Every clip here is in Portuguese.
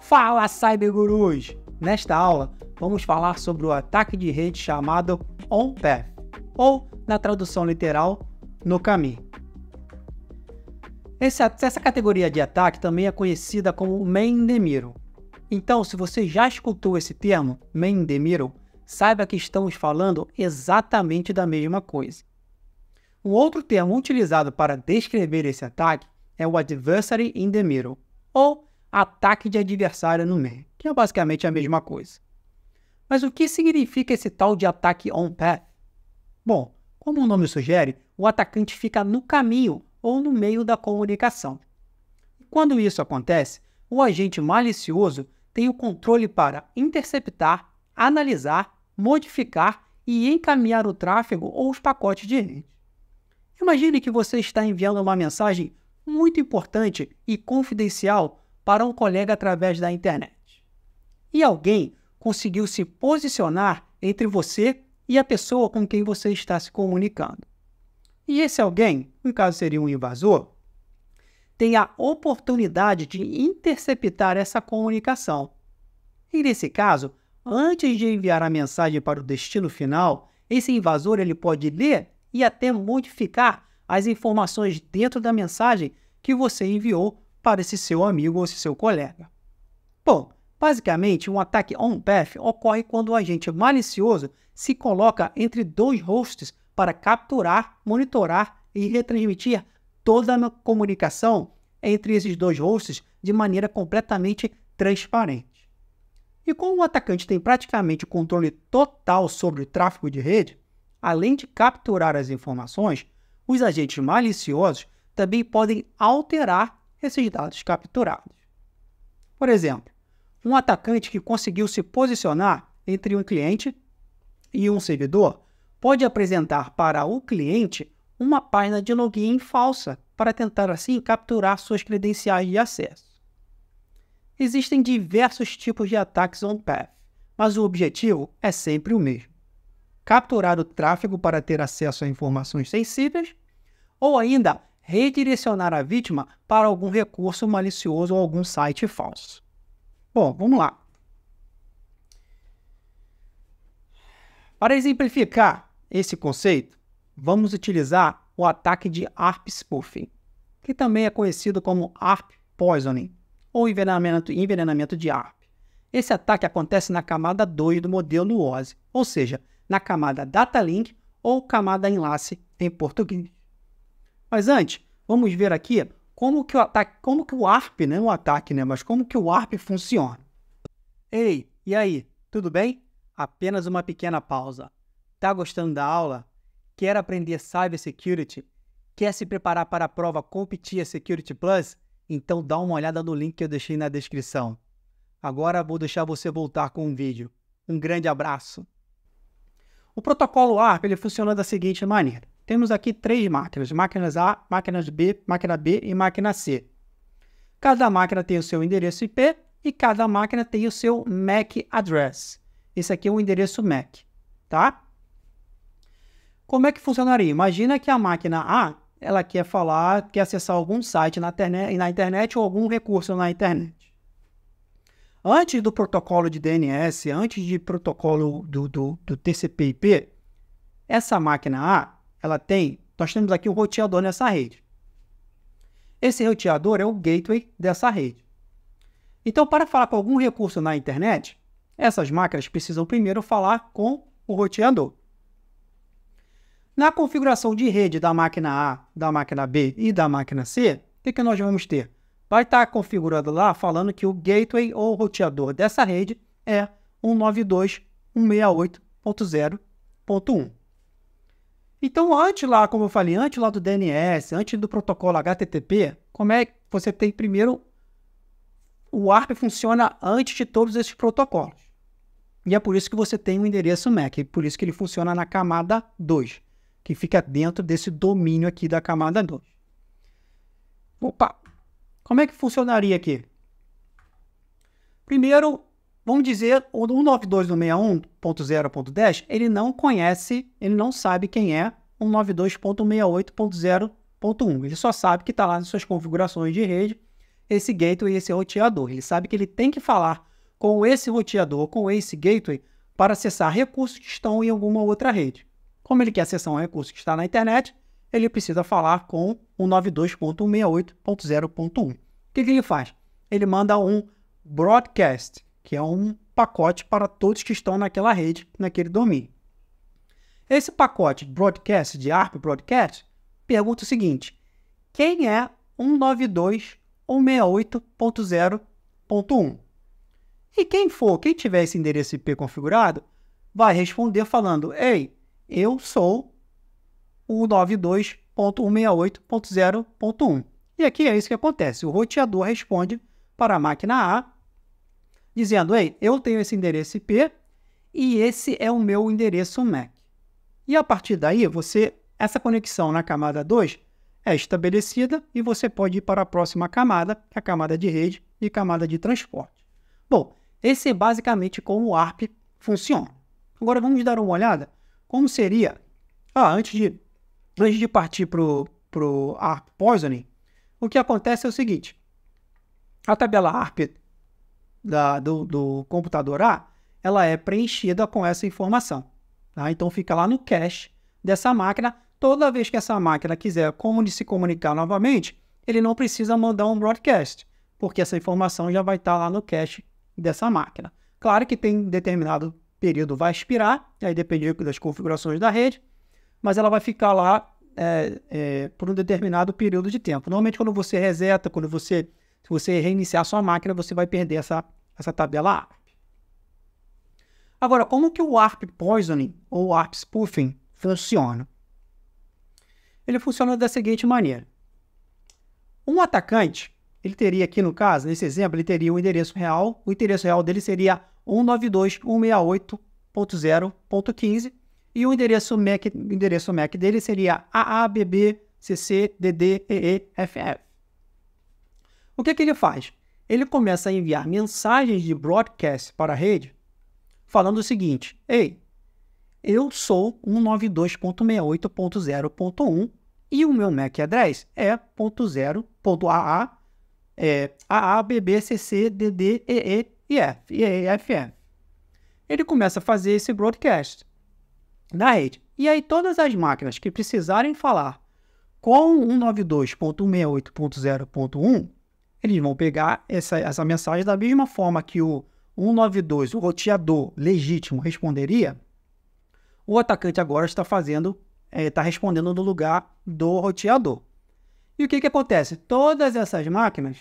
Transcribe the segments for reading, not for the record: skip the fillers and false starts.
Fala, Cybergurus! Nesta aula, vamos falar sobre o ataque de rede chamado On-Path, ou, na tradução literal, no caminho. Essa categoria de ataque também é conhecida como Man in the Middle. Então, se você já escutou esse termo, Man in the Middle, saiba que estamos falando exatamente da mesma coisa. Um outro termo utilizado para descrever esse ataque é o Adversary in the Middle, ou ataque de adversário no meio, que é basicamente a mesma coisa. Mas o que significa esse tal de ataque on-path? Bom, como o nome sugere, o atacante fica no caminho ou no meio da comunicação. Quando isso acontece, o agente malicioso tem o controle para interceptar, analisar, modificar e encaminhar o tráfego ou os pacotes de rede. Imagine que você está enviando uma mensagem muito importante e confidencial para um colega através da internet. E alguém conseguiu se posicionar entre você e a pessoa com quem você está se comunicando. E esse alguém, no caso seria um invasor, tem a oportunidade de interceptar essa comunicação. E nesse caso, antes de enviar a mensagem para o destino final, esse invasor ele pode ler e até modificar as informações dentro da mensagem que você enviou para esse seu amigo ou esse seu colega. Bom, basicamente, um ataque on-path ocorre quando o agente malicioso se coloca entre dois hosts para capturar, monitorar e retransmitir toda a comunicação entre esses dois hosts de maneira completamente transparente. E como o atacante tem praticamente o controle total sobre o tráfego de rede, além de capturar as informações, os agentes maliciosos também podem alterar esses dados capturados. Por exemplo, um atacante que conseguiu se posicionar entre um cliente e um servidor pode apresentar para o cliente uma página de login falsa para tentar assim capturar suas credenciais de acesso. Existem diversos tipos de ataques on-path, mas o objetivo é sempre o mesmo: capturar o tráfego para ter acesso a informações sensíveis ou ainda redirecionar a vítima para algum recurso malicioso ou algum site falso. Bom, vamos lá. Para exemplificar esse conceito, vamos utilizar o ataque de ARP Spoofing, que também é conhecido como ARP Poisoning, ou envenenamento de ARP. Esse ataque acontece na camada 2 do modelo OSI, ou seja, na camada Data Link ou camada enlace em português. Mas antes, vamos ver aqui como que o ARP, não o ataque, mas como que o ARP funciona. Ei, e aí, tudo bem? Apenas uma pequena pausa. Tá gostando da aula? Quer aprender Cybersecurity? Quer se preparar para a prova CompTIA Security Plus? Então dá uma olhada no link que eu deixei na descrição. Agora vou deixar você voltar com o vídeo. Um grande abraço! O protocolo ARP ele funciona da seguinte maneira. Temos aqui três máquinas: máquinas A, máquinas B, máquina B e máquina C. Cada máquina tem o seu endereço IP e cada máquina tem o seu MAC address. Esse aqui é o endereço MAC, tá? Como é que funcionaria? Imagina que a máquina A, ela quer acessar algum site na internet ou algum recurso na internet. Antes do protocolo de DNS, antes do protocolo do TCP/IP, essa máquina A, nós temos aqui um roteador nessa rede. Esse roteador é o gateway dessa rede. Então, para falar com algum recurso na internet, essas máquinas precisam primeiro falar com o roteador. Na configuração de rede da máquina A, da máquina B e da máquina C, o que nós vamos ter? Vai estar configurado lá falando que o gateway ou roteador dessa rede é 192.168.0.1. Então, antes lá, como eu falei, antes lá do DNS, antes do protocolo HTTP, como é que você tem primeiro... O ARP funciona antes de todos esses protocolos. E é por isso que você tem o endereço MAC, por isso que ele funciona na camada 2, que fica dentro desse domínio aqui da camada 2. Opa! Como é que funcionaria aqui? Primeiro, vamos dizer, o 192.161.0.10, ele não sabe quem é 192.168.0.1. Ele só sabe que está lá nas suas configurações de rede esse gateway e esse roteador. Ele sabe que ele tem que falar com esse roteador, com esse gateway, para acessar recursos que estão em alguma outra rede. Como ele quer acessar um recurso que está na internet, ele precisa falar com o 92.168.0.1. O que ele faz? Ele manda um broadcast, que é um pacote para todos que estão naquela rede, naquele domínio. Esse pacote broadcast, de ARP Broadcast, pergunta o seguinte: quem é 192.168.0.1? E quem tiver esse endereço IP configurado, vai responder falando: ei, eu sou o 92.168.0.1. E aqui é isso que acontece. O roteador responde para a máquina A, dizendo: ei, eu tenho esse endereço IP e esse é o meu endereço MAC. E a partir daí, essa conexão na camada 2 é estabelecida e você pode ir para a próxima camada, que é a camada de rede e camada de transporte. Bom, esse é basicamente como o ARP funciona. Agora vamos dar uma olhada como seria, antes de partir para o ARP Poisoning, o que acontece é o seguinte: a tabela ARP do computador A, ela é preenchida com essa informação. Tá? Então fica lá no cache dessa máquina. Toda vez que essa máquina quiser se comunicar novamente, ele não precisa mandar um broadcast, porque essa informação já vai estar lá no cache dessa máquina. Claro que tem determinado período vai expirar, aí depende das configurações da rede, mas ela vai ficar lá por um determinado período de tempo. Normalmente quando você reseta, se você reiniciar sua máquina, você vai perder essa tabela ARP. Agora, como que o ARP Poisoning ou ARP Spoofing funciona? Ele funciona da seguinte maneira. Um atacante, ele teria aqui no caso, nesse exemplo, ele teria um endereço real. O endereço real dele seria 192.168.0.15 e o endereço MAC dele seria AABBCCDDEEFF. O que ele faz? Ele começa a enviar mensagens de broadcast para a rede falando o seguinte: ei, eu sou 192.168.0.1 e o meu MAC address é .0.AA.AABBCCDDEEFF. Ele começa a fazer esse broadcast na rede. E aí todas as máquinas que precisarem falar com 192.168.0.1, eles vão pegar essa mensagem da mesma forma que o 192, o roteador legítimo, responderia. O atacante agora está respondendo no lugar do roteador. E o que acontece? Todas essas máquinas,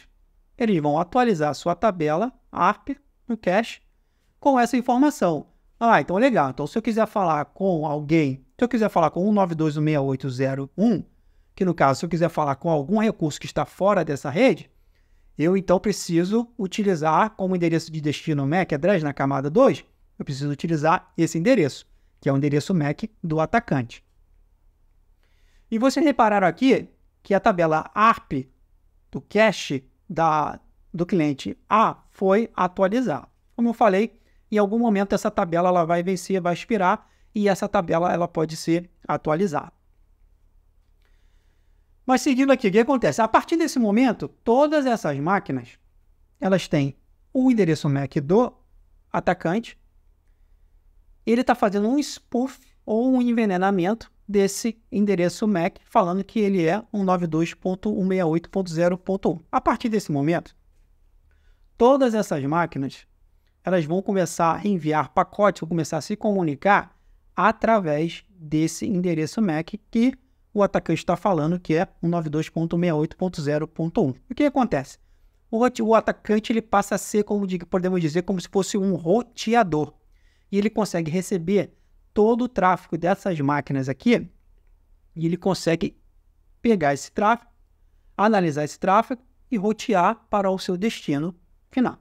eles vão atualizar a sua tabela ARP no cache com essa informação. Então legal. Então se eu quiser falar com alguém, se eu quiser falar com 192.168.0.1, que no caso, se eu quiser falar com algum recurso que está fora dessa rede, eu então preciso utilizar como endereço de destino MAC address na camada 2, eu preciso utilizar esse endereço, que é o endereço MAC do atacante. E vocês repararam aqui que a tabela ARP do cache do cliente A foi atualizada. Como eu falei, em algum momento essa tabela ela vai vencer, vai expirar, e essa tabela ela pode ser atualizada. Mas seguindo aqui, o que acontece? A partir desse momento, todas essas máquinas, elas têm o endereço MAC do atacante, ele está fazendo um spoof ou um envenenamento desse endereço MAC, falando que ele é 192.168.0.1. A partir desse momento, todas essas máquinas, elas vão começar a enviar pacotes, vão começar a se comunicar através desse endereço MAC que o atacante está falando, que é 192.168.0.1. O que acontece? O atacante ele passa a ser, podemos dizer, como se fosse um roteador. E ele consegue receber todo o tráfego dessas máquinas aqui, e ele consegue pegar esse tráfego, analisar esse tráfego e rotear para o seu destino final.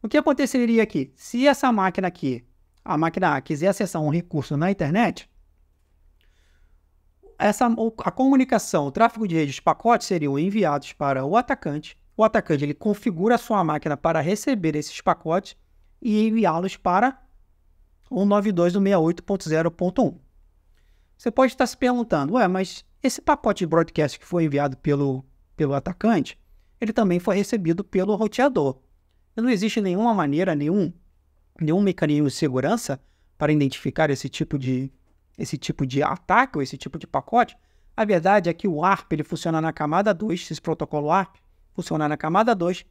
O que aconteceria aqui? Se essa máquina aqui, a máquina A, quiser acessar um recurso na internet, a comunicação, o tráfego de rede, os pacotes seriam enviados para o atacante. O atacante ele configura a sua máquina para receber esses pacotes e enviá-los para 192.168.0.1. Você pode estar se perguntando, mas esse pacote de broadcast que foi enviado pelo atacante, ele também foi recebido pelo roteador. E não existe nenhuma maneira, nenhum mecanismo de segurança para identificar esse tipo de ataque ou esse tipo de pacote. A verdade é que o ARP ele funciona na camada 2, esse protocolo ARP funciona na camada 2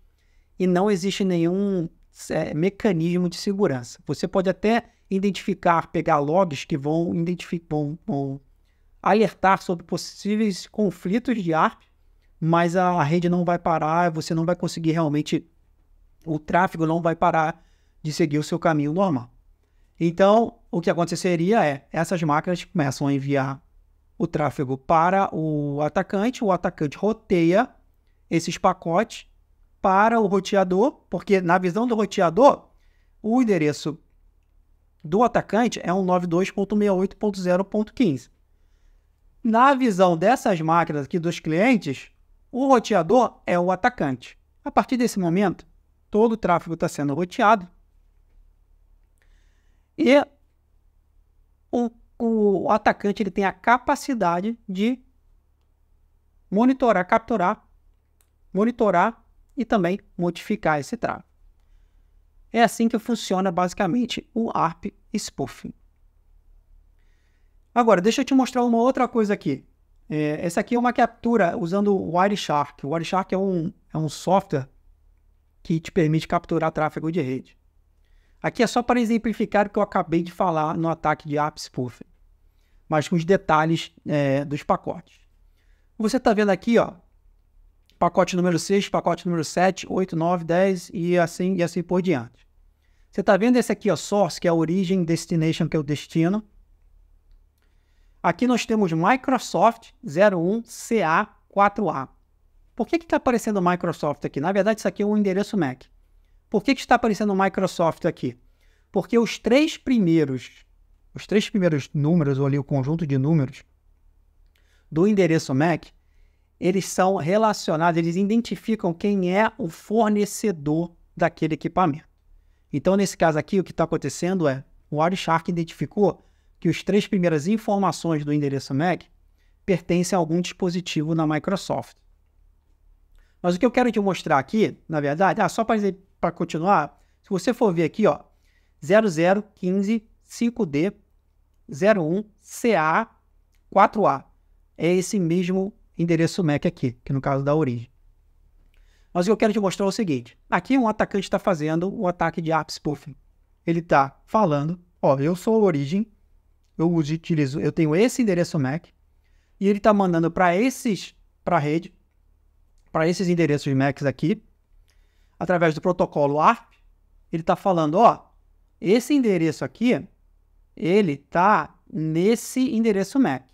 e não existe nenhum mecanismo de segurança. Você pode até pegar logs que vão alertar sobre possíveis conflitos de ARP, mas a rede não vai parar, você não vai conseguir realmente, o tráfego não vai parar de seguir o seu caminho normal. Então, o que aconteceria essas máquinas começam a enviar o tráfego para o atacante roteia esses pacotes para o roteador, porque na visão do roteador, o endereço do atacante é um 92.68.0.15. Na visão dessas máquinas aqui dos clientes, o roteador é o atacante. A partir desse momento, todo o tráfego está sendo roteado e o atacante ele tem a capacidade de capturar, monitorar e também modificar esse tráfego. É assim que funciona basicamente o ARP Spoofing. Agora, deixa eu te mostrar uma outra coisa aqui. Essa aqui é uma captura usando o Wireshark. O Wireshark é um software que te permite capturar tráfego de rede. Aqui é só para exemplificar o que eu acabei de falar no ataque de ARP Spoofing, mas com os detalhes dos pacotes. Você está vendo aqui, pacote número 6, pacote número 7, 8, 9, 10 e assim por diante. Você está vendo esse aqui, source, que é a origem, destination, que é o destino. Aqui nós temos Microsoft 01CA4A. Por que está aparecendo Microsoft aqui? Na verdade, isso aqui é um endereço MAC. Por que está aparecendo Microsoft aqui? Porque os três primeiros números, ou ali o conjunto de números do endereço MAC, eles são relacionados, eles identificam quem é o fornecedor daquele equipamento. Então, nesse caso aqui, o que está acontecendo o Wireshark identificou que as três primeiras informações do endereço MAC pertencem a algum dispositivo na Microsoft. Mas o que eu quero te mostrar aqui, na verdade, só para continuar, se você for ver aqui, 0015-5D 01CA4A, é esse mesmo endereço MAC aqui, que no caso da origem. Mas o que eu quero te mostrar é o seguinte, aqui um atacante está fazendo o ataque de ARP Spoofing. Ele está falando, eu sou a origem, eu tenho esse endereço MAC, e ele está mandando para a rede, para esses endereços MACs aqui, através do protocolo ARP, ele está falando, esse endereço aqui, ele está nesse endereço MAC.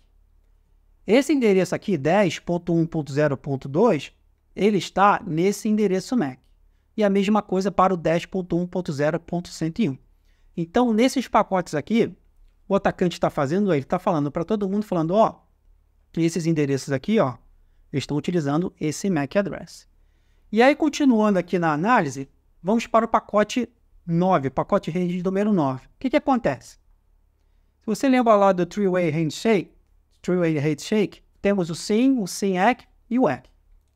Esse endereço aqui, 10.1.0.2, ele está nesse endereço MAC. E a mesma coisa para o 10.1.0.101. Então, nesses pacotes aqui, o atacante está fazendo, ele está falando para todo mundo, falando, esses endereços aqui, estão utilizando esse MAC address. E aí, continuando aqui na análise, vamos para o pacote 9, pacote rede número 9. O que acontece? Se você lembra lá do Three-Way Handshake, temos o SYN, o SYN-ACK e o ACK.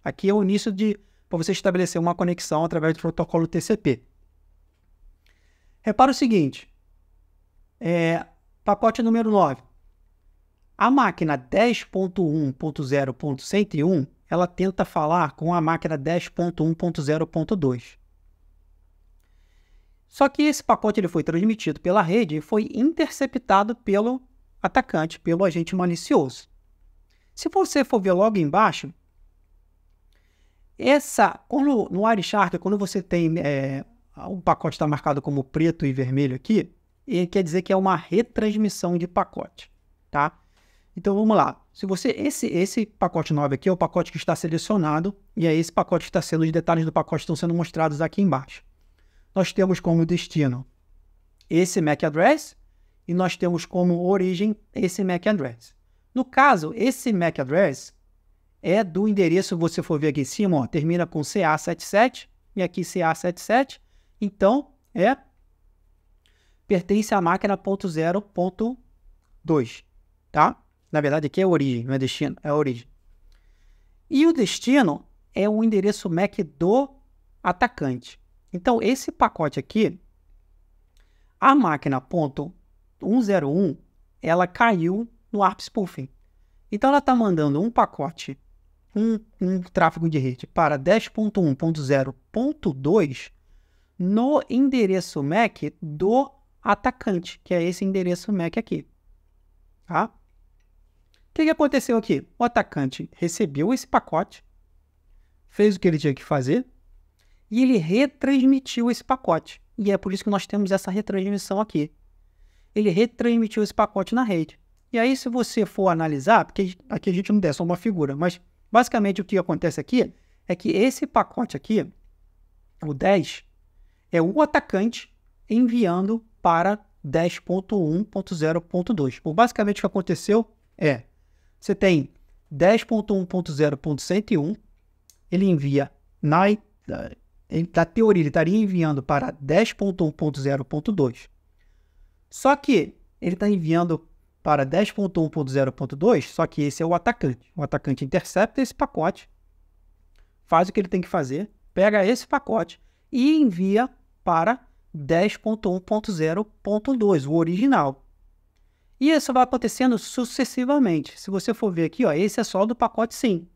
Aqui é o início para você estabelecer uma conexão através do protocolo TCP. Repara o seguinte, pacote número 9. A máquina 10.1.0.101, ela tenta falar com a máquina 10.1.0.2. Só que esse pacote ele foi transmitido pela rede e foi interceptado pelo atacante, pelo agente malicioso. Se você for ver logo embaixo, no Wireshark, quando você tem o pacote está marcado como preto e vermelho aqui, ele quer dizer que é uma retransmissão de pacote, tá? Então vamos lá. Se você esse pacote 9 aqui é o pacote que está selecionado e é esse pacote que está sendo, os detalhes do pacote estão sendo mostrados aqui embaixo. Nós temos como destino esse MAC address e nós temos como origem esse MAC address. No caso, esse MAC address é do endereço, você for ver aqui em cima, termina com CA77 e aqui CA77, então pertence à máquina .0.2, tá? Na verdade aqui é a origem, não é destino, é a origem. E o destino é o endereço MAC do atacante. Então, esse pacote aqui, a máquina .101, ela caiu no ARP Spoofing. Então, ela está mandando um pacote, um tráfego de rede para 10.1.0.2 no endereço MAC do atacante, que é esse endereço MAC aqui. Tá? O que aconteceu aqui? O atacante recebeu esse pacote, fez o que ele tinha que fazer, e ele retransmitiu esse pacote. E é por isso que nós temos essa retransmissão aqui. Ele retransmitiu esse pacote na rede. E aí, se você for analisar, porque aqui a gente não der só uma figura, mas basicamente o que acontece aqui é que esse pacote aqui, o 10, é o atacante enviando para 10.1.0.2. Basicamente o que aconteceu é, você tem 10.1.0.101, ele envia, na teoria, ele estaria enviando para 10.1.0.2. Só que ele está enviando para 10.1.0.2, só que esse é o atacante. O atacante intercepta esse pacote, faz o que ele tem que fazer, pega esse pacote e envia para 10.1.0.2, o original. E isso vai acontecendo sucessivamente. Se você for ver aqui, ó, esse é só do pacote SYN.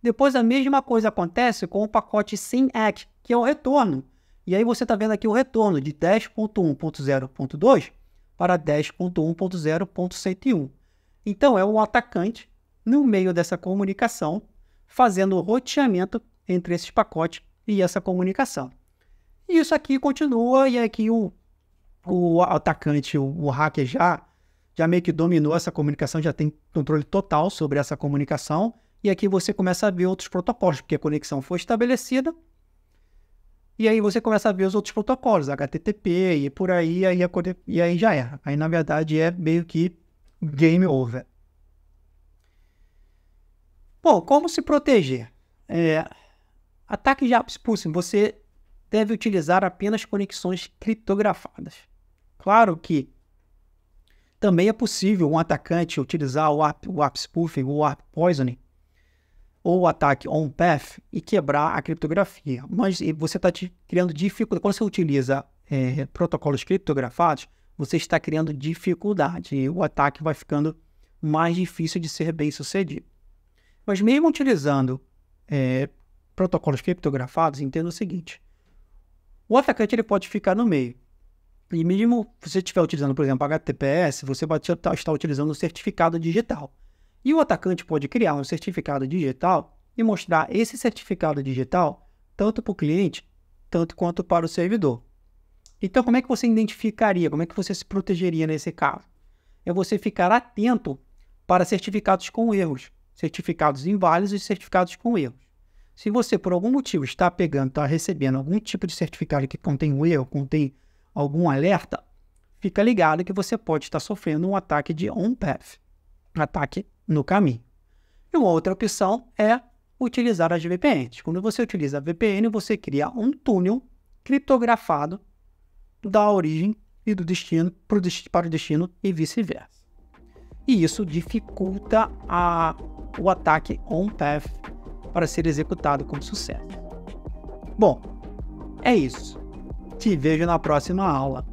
Depois a mesma coisa acontece com o pacote SYN-ACK, que é o retorno. E aí você está vendo aqui o retorno de 10.1.0.2 para 10.1.0.101. Então é o atacante no meio dessa comunicação fazendo o roteamento entre esses pacotes e essa comunicação. E isso aqui continua, e aqui o atacante, o hacker já meio que dominou essa comunicação, já tem controle total sobre essa comunicação, e aqui você começa a ver outros protocolos, porque a conexão foi estabelecida, e aí você começa a ver os outros protocolos, HTTP e por aí, e aí já era. Aí, na verdade, é meio que game over. Bom, como se proteger? Ataque de ARP Spoofing, você deve utilizar apenas conexões criptografadas. Claro que também é possível um atacante utilizar o ARP Spoofing, o ARP Poisoning, ou o ataque on-path e quebrar a criptografia. Mas você está criando dificuldade. Quando você utiliza protocolos criptografados, você está criando dificuldade e o ataque vai ficando mais difícil de ser bem sucedido. Mas mesmo utilizando protocolos criptografados, entenda o seguinte: o atacante ele pode ficar no meio. E mesmo se você estiver utilizando, por exemplo, HTTPS, você vai estar utilizando um certificado digital. E o atacante pode criar um certificado digital e mostrar esse certificado digital tanto para o cliente, tanto quanto para o servidor. Então, como é que você identificaria, como é que você se protegeria nesse caso? É você ficar atento para certificados com erros, certificados inválidos e certificados com erros. Se você, por algum motivo, está recebendo algum tipo de certificado que contém um erro, contém algum alerta, fica ligado que você pode estar sofrendo um ataque de on-path, ataque no caminho. E uma outra opção é utilizar as VPNs. Quando você utiliza a VPN, você cria um túnel criptografado da origem e do destino para o destino e vice-versa. E isso dificulta o ataque on-path para ser executado com sucesso. Bom, é isso. Te vejo na próxima aula.